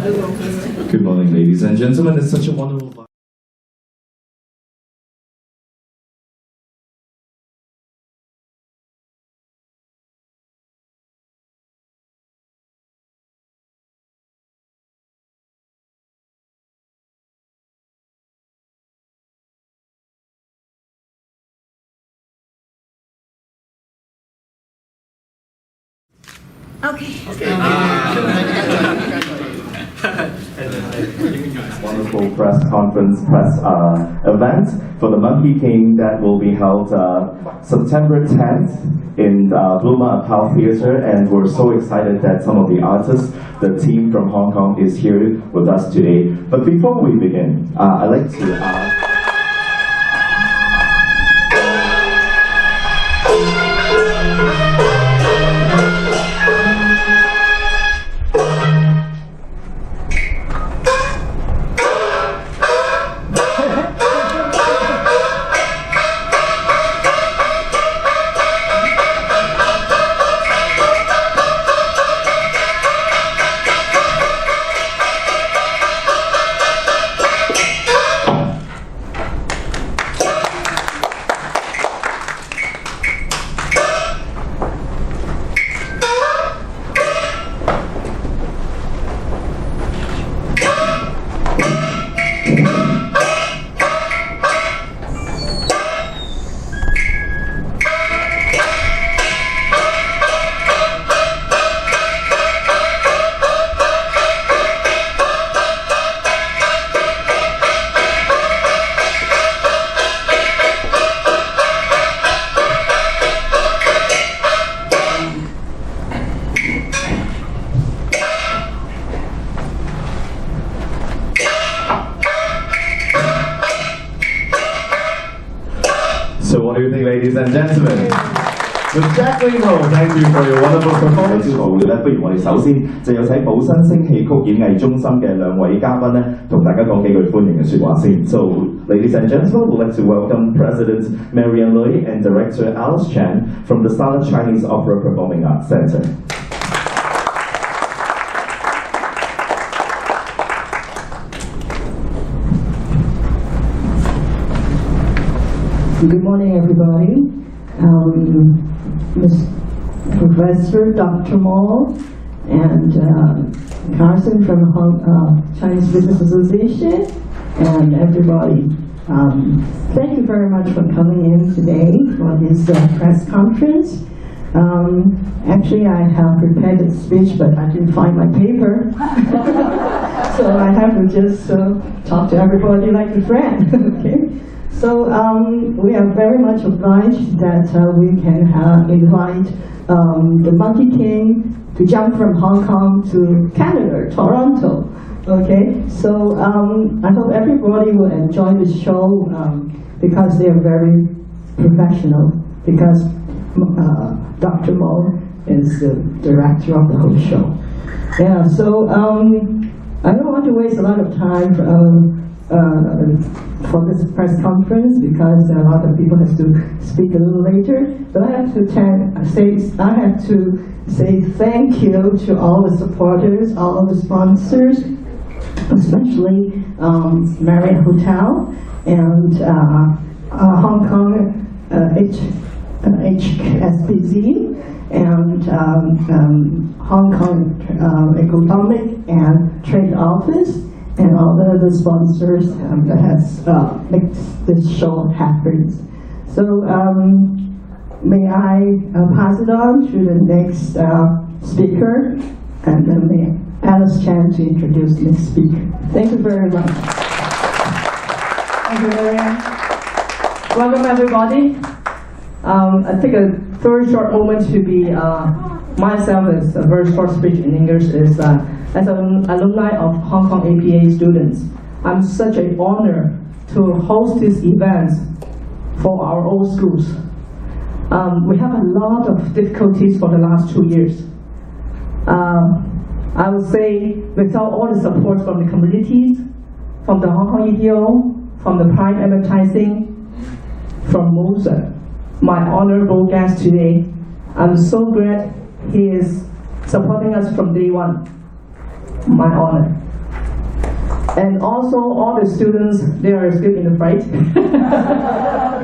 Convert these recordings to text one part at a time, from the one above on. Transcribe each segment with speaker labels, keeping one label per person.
Speaker 1: Good morning, ladies and gentlemen. It's such a wonderful vibe.
Speaker 2: Okay.
Speaker 3: Wonderful press conference, event for the Monkey King that will be held September 10th in Bluma Apau Theatre, and we're so excited that some of the artists, the team from Hong Kong is here with us today. But before we begin, I'd like to So what do you think, ladies and gentlemen? With Jacqueline Ho, thank you for your wonderful performance. 好嘅咧，不如我哋首先就有請寶新星戲曲演藝中心嘅兩位嘉賓咧，同大家講幾句歡迎嘅説話先。So, ladies and gentlemen, we'd like to welcome President Marian Lui and Director Alice Chan from the Silent Chinese Opera Performing Arts Center.
Speaker 4: Good morning, everybody. Ms. Professor Dr. Mo and Carson from Chinese Business Association and everybody. Thank you very much for coming in today for this press conference. Actually, I have prepared a speech, but I didn't find my paper. So I have to just talk to everybody like a friend. Okay? So we are very much obliged that we can invite the Monkey King to jump from Hong Kong to Canada, Toronto. Okay, so I hope everybody will enjoy the show because they are very professional. Because Dr. Mo is the director of the whole show. Yeah, so I don't want to waste a lot of time for this press conference because a lot of people have to speak a little later. But I have to say thank you to all the supporters, all the sponsors, especially Marriott Hotel and Hong Kong HSBC and Hong Kong Economic and Trade Office, and all the other sponsors that has made this show happen. So may I pass it on to the next speaker, and then may Alice Chan to introduce the next speaker. Thank you very much.
Speaker 5: Thank you, Marianne. Welcome, everybody. I take a very short moment to be myself as a very short speech in English is as an alumni of Hong Kong APA students. I'm such an honor to host this event for our old schools. We have a lot of difficulties for the last 2 years. I would say without all the support from the communities, from the Hong Kong ETO, from the Prime Advertising, from Mozart, my honorable guest today, I'm so glad he is supporting us from day one. My honor. And also all the students, they are skilled in the fight.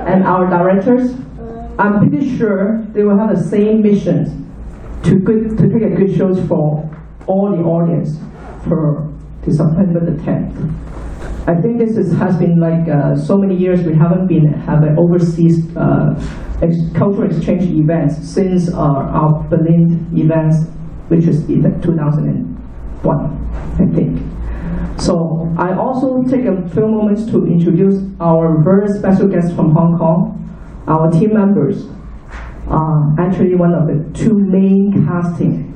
Speaker 5: And our directors, I'm pretty sure they will have the same mission to take a good shows for all the audience for the September the 10th. I think this has been like so many years we haven't have an overseas cultural exchange events since our Berlin events, which is 2001, I think. So I also take a few moments to introduce our very special guests from Hong Kong. Our team members are actually one of the two main casting.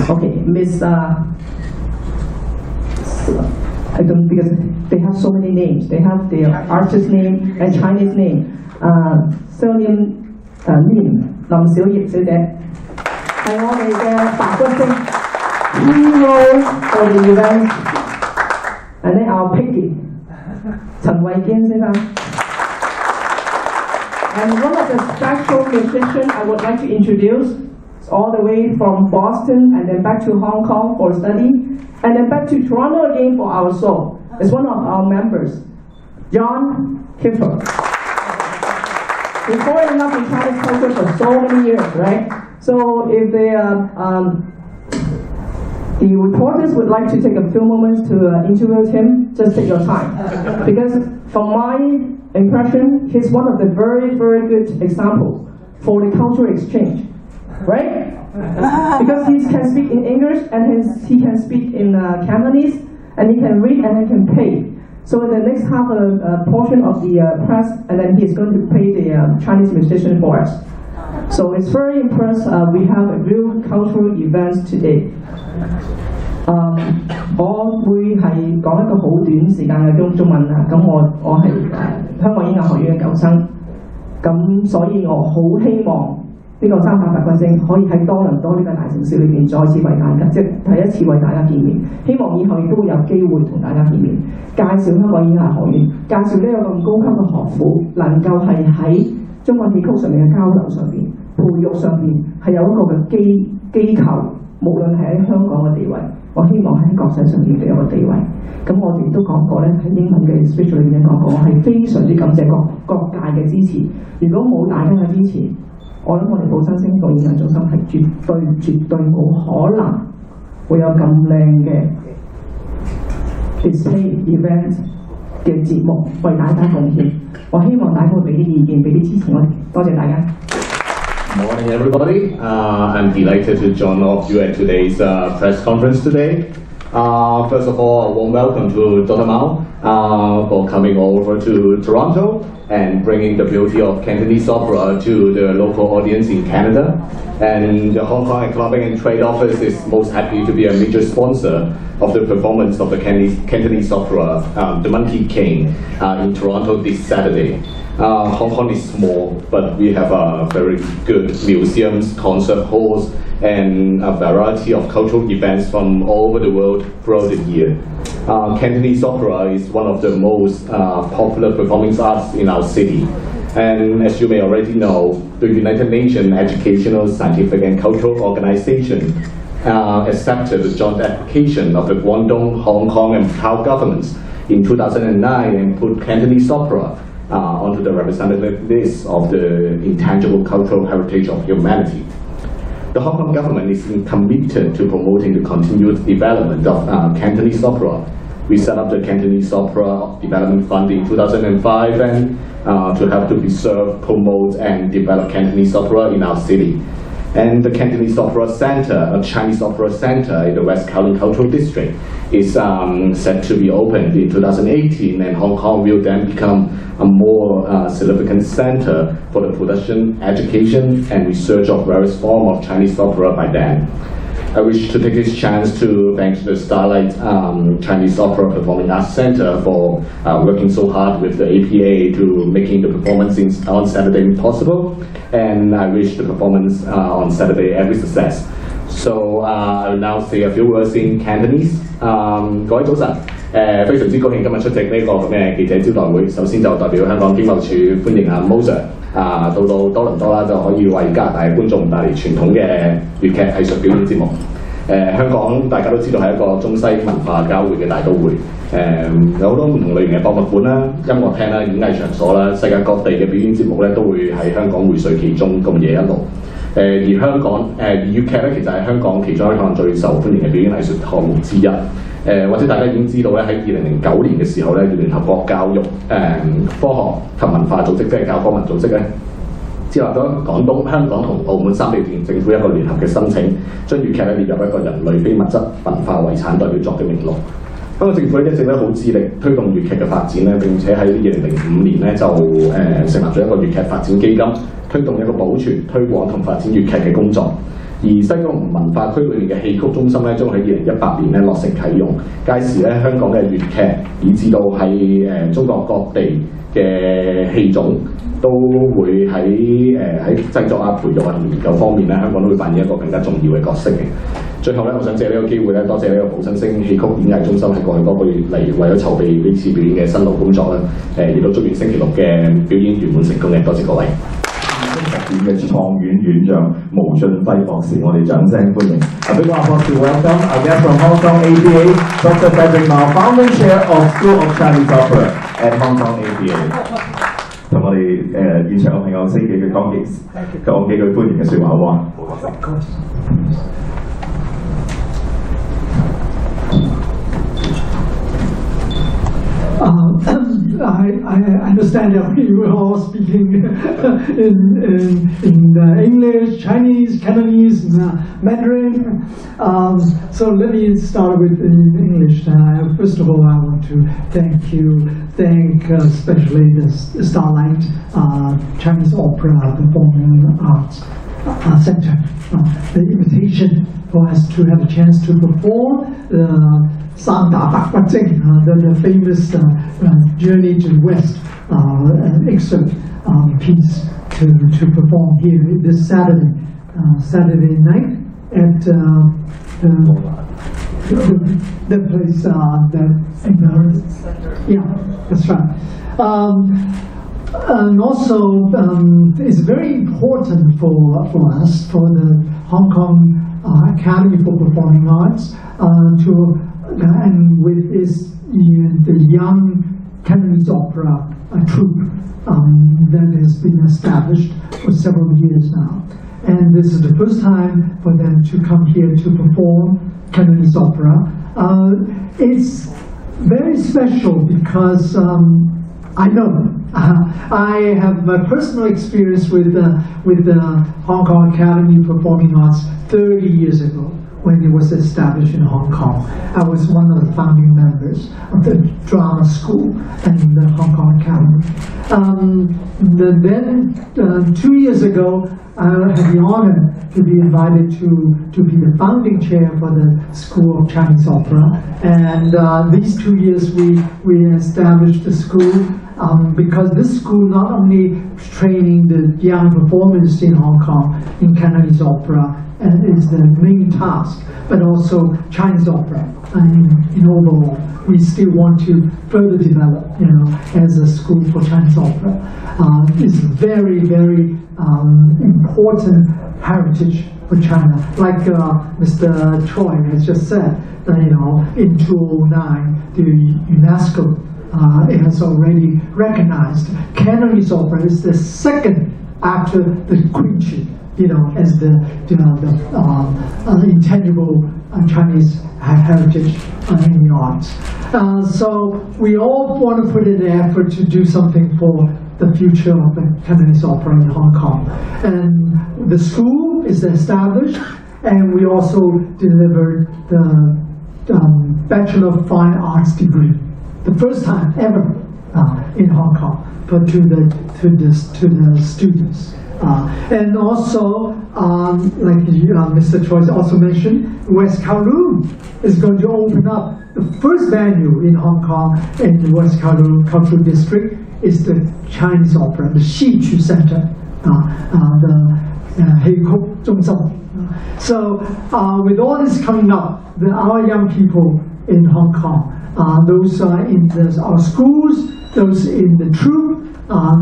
Speaker 5: Okay, Miss, I don't, because they have so many names. They have their artist name and Chinese name. Lim 林小葉小姐係我哋嘅白骨精 hero for the event. And then our Piggy 陳慧堅先生。And one of the special musicians I would like to introduce all the way from Boston and then back to Hong Kong for study and then back to Toronto again for our show. It's one of our members, John Hketo. We fallen in love with Chinese culture for so many years, right? So if the reporters would like to take a few moments to interview him, just take your time. Because from my impression, he's one of the very, very good examples for the cultural exchange, right? Because he can speak in English and he can speak in Cantonese, and he can read and he can pay. So in the next half portion of the press, and then he's going to play the Chinese musician for us. So it's very impressive. We have a real cultural event today. 我會係講一個好短時間嘅中文啦。咁我係香港演藝學院嘅舊生，咁所以我好希望呢個三打白骨精可以喺多倫多呢個大城市裏邊再次為大家，即係第一次為大家見面。希望以後亦都會有機會同大家見面，介紹香港演藝學院，介紹呢個咁高級嘅學府，能夠係喺中國戲曲上面嘅交流上邊、培育上邊係有一個嘅機構，無論係喺香港嘅地位，我希望喺國際上面都有個地位。咁我哋都講過咧，喺英文嘅 speech 裏面講過，我係非常之感謝各界嘅支持。如果冇大家嘅支持，我諗我哋寶山星道演藝中心係絕對冇可能會有咁靚嘅 display event 嘅節目為大家貢獻。我希望大家會俾啲意見，俾啲支持我哋。多謝大家。
Speaker 2: Morning, everybody. I'm delighted to join all of you at today's press conference today. First of all, a warm welcome to Dr. Mao for coming over to Toronto and bringing the beauty of Cantonese opera to the local audience in Canada. And the Hong Kong Economic and Trade Office is most happy to be a major sponsor of the performance of the Cantonese opera, The Monkey King, in Toronto this Saturday. Hong Kong is small, but we have very good museums, concert halls, and a variety of cultural events from all over the world throughout the year. Cantonese opera is one of the most popular performing arts in our city. And as you may already know, the United Nations Educational, Scientific and Cultural Organization accepted the joint application of the Guangdong, Hong Kong and Macau governments in 2009 and put Cantonese opera onto the representative list of the intangible cultural heritage of humanity. The Hong Kong government is committed to promoting the continued development of Cantonese opera. We set up the Cantonese Opera Development Fund in 2005 and to help to preserve, promote and develop Cantonese opera in our city. And the Cantonese Opera Center, a Chinese opera center in the West Kowloon Cultural District, is set to be opened in 2018, and Hong Kong will then become a more significant center for the production, education, and research of various forms of Chinese opera by then. I wish to take this chance to thank the Starlight Chinese Opera Performing Arts Center for working so hard with the APA to making the performance on Saturday possible, and I wish the performance on Saturday every success. So I will now say a few words in Cantonese. 各位早晨，非常之高興今日出席呢個咁嘅記者招待會。首先就代表香港經貿處歡迎Mo Sir 到多倫多啦，就可以為加拿大嘅觀眾帶嚟傳統嘅粵劇藝術表演節目。香港大家都知道係一個中西文化交匯嘅大都會，有好多唔同類型嘅博物館啦、音樂廳啦、演藝場所啦，世界各地嘅表演節目咧都會喺香港匯萃其中，咁夜一路。而香港粵劇咧，其實係香港其中一項最受歡迎嘅表演藝術項目之一。或者大家已經知道咧，喺2009年嘅時候咧，聯合國教育、科學及文化組織，即係教科文組織咧，接納咗廣東、香港同澳門3地政府一個聯合嘅申請，將粵劇咧列入一個人類非物質文化遺產代表作嘅名錄。香港政府咧一直咧好致力推動粵劇嘅發展咧，並且喺2005年咧就成立咗一個粵劇發展基金，推動一個保存、推廣同發展粵劇嘅工作。而西九龍文化區裏面嘅戲曲中心咧，將喺2018年咧落成啟用。屆時咧，香港嘅粵劇，以至到喺中國各地嘅戲種，都會喺製作啊、培育啊同研究方面咧，香港都會扮演一個更加重要嘅角色嘅。最後咧，我想借呢個機會咧，多謝呢個寶新星戲曲演藝中心喺過去多個月嚟為咗籌備呢次表演嘅辛勞工作啦。亦都祝願星期六嘅表演圓滿成功嘅，多謝各位。
Speaker 3: 學院嘅創院院長毛俊輝博士，我哋掌聲歡迎。A big round of applause to welcome our guest from Hong Kong APA, Dr. Frederick Mao, Founding Chair of School of Chinese Opera at Hong Kong APA。同我哋現場嘅朋友say幾句講幾句歡迎嘅説話好唔好啊？I
Speaker 6: understand that you are all speaking in English, Chinese, Cantonese, Mandarin. So let me start with in English. First of all, I want to thank especially the Starlight Chinese Opera Performing Arts Center, the invitation for us to have a chance to perform三打白骨精, the famous Journey to the West excerpt piece to perform here this Saturday night at the place that's right. And also, it's very important for us, for the Hong Kong Academy for Performing Arts, and with the young Cantonese opera troupe that has been established for several years now. And this is the first time for them to come here to perform Cantonese opera. It's very special because I know I have a personal experience with the Hong Kong Academy Performing Arts 30 years ago when it was established in Hong Kong. I was one of the founding members of the drama school and the Hong Kong Academy. Then 2 years ago, I had the honor to be invited to be the founding chair for the School of Chinese Opera. And these 2 years we established the school because this school not only training the young performers in Hong Kong in Cantonese opera and is the main task, but also Chinese opera. In overall, we still want to further develop, as a school for Chinese opera. It's very, very important heritage for China. Like Mr. Choi has just said, in 2009, the UNESCO it has already recognized Cantonese opera is the second after the Quincy, as the intangible Chinese heritage in the arts. So we all want to put in the effort to do something for the future of the Cantonese opera in Hong Kong. And the school is established, and we also delivered the Bachelor of Fine Arts degree, the first time ever in Hong Kong to the students. And also, like Mr. Choi also mentioned, West Kowloon is going to open up the first venue in Hong Kong in the West Kowloon Cultural District. Is the Chinese opera, the Xiju Center, the Hketo Zhongzheng. So with all this coming up, our young people in Hong Kong, those in our schools, those in the troupe,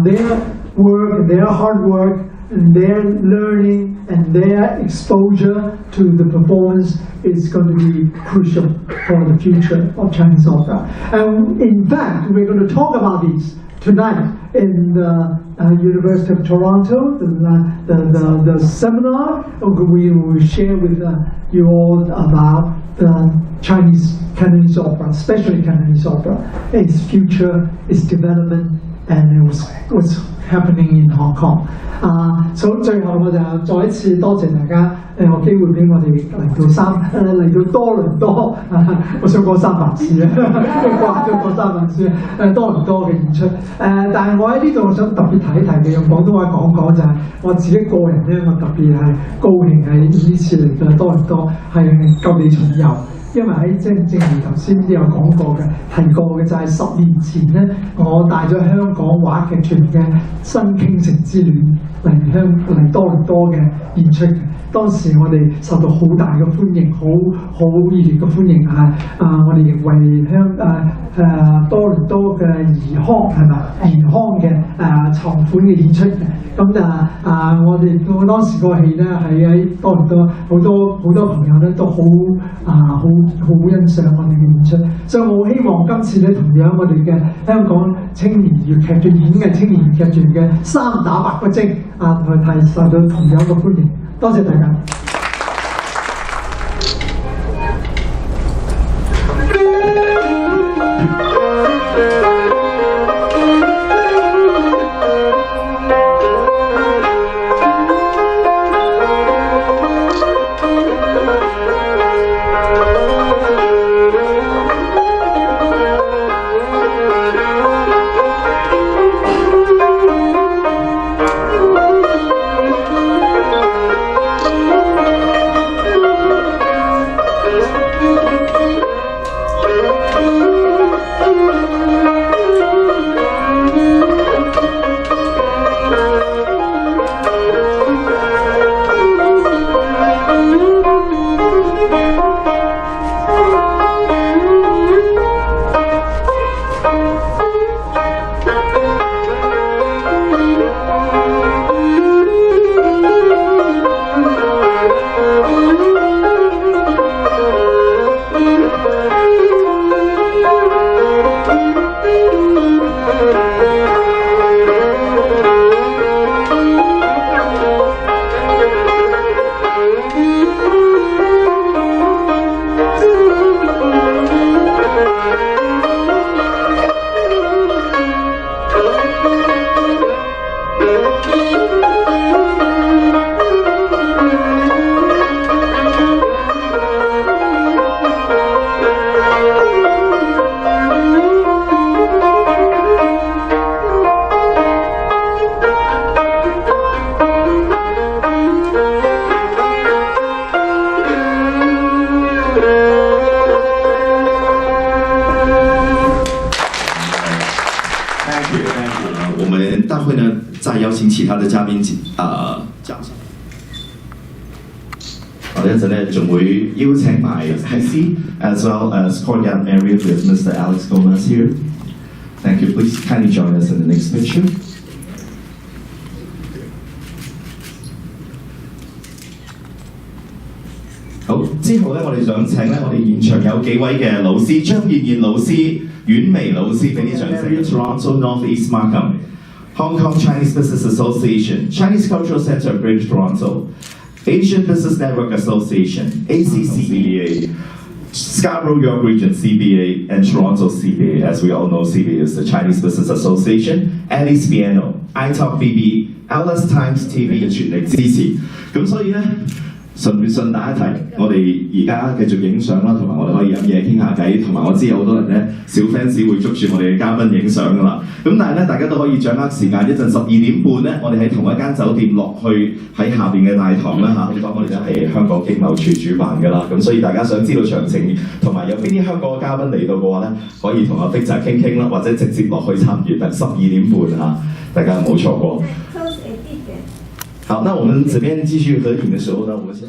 Speaker 6: their work, their hard work, and their learning and their exposure to the performance is going to be crucial for the future of Chinese opera. And in fact, we're going to talk about this tonight in the University of Toronto, the seminar we will share with you all about the Chinese Cantonese opera, especially Cantonese opera, its future, its development, and what's happening in Hong Kong. 最後我就再一次多謝大家有機會俾我哋嚟到多倫多我想講三藩市啊，掛咗個三藩市多倫多嘅演出。但係我喺呢度想特別提一提嘅，用廣東話講就係我自己個人咧，我特別係高興喺呢次嚟到多倫多係舊地重遊。因為喺正如頭先都有講過嘅，提過嘅就係10年前咧，我帶咗香港話劇團嘅新傾城之戀嚟多倫多嘅演出嘅。當時我哋受到好大嘅歡迎，好熱烈嘅歡迎我哋亦為多倫多嘅兒康係咪兒康嘅籌款嘅演出嘅。咁我當時個戲咧喺多倫多好多朋友咧都好欣賞我哋嘅演出，所以我好希望今次咧同樣我哋嘅香港青年粵劇團演藝青年粵劇團嘅3打白骨精係受到同樣嘅歡迎。多謝大家。
Speaker 3: 我们大会呢，再邀請其他的嘉賓講。我哋一陣咧仲會邀請埋 IC as well as courtyard area with Mr. Alex Gomez here. Thank you. Please kindly join us in the next picture. 好，之後咧，我哋想請咧，我哋現場有幾位嘅老師，張燕燕老師、阮薇老師，俾啲掌聲。Toronto North East Markham, Hong Kong Chinese Business Association, Chinese Cultural Centre of Greater Toronto, Asian Business Network Association, ACCBA, Scarborough York Region CBA, and Toronto CBA. As we all know, CBA is the Chinese Business Association, Alice Piano, iTalk BB, LS Times TV 嘅全力支持。咁所以咧。順帶一提，我哋而家繼續影相啦，同埋我哋可以飲嘢傾下偈，同埋我知有好多人咧小 fans 會捉住我哋嘅嘉賓影相噶啦。咁但係咧，大家都可以掌握時間，一陣12點半咧，我哋喺同一間酒店落去喺下邊嘅大堂啦嚇。我哋就係香港經貿處主辦噶啦，咁所以大家想知道詳情，同埋有邊啲香港嘅嘉賓嚟到嘅話咧，可以同阿 Victor 傾傾啦，或者直接落去參與，但12點半嚇，大家冇錯過。好，那我們這邊繼續合影的時候呢，我們先。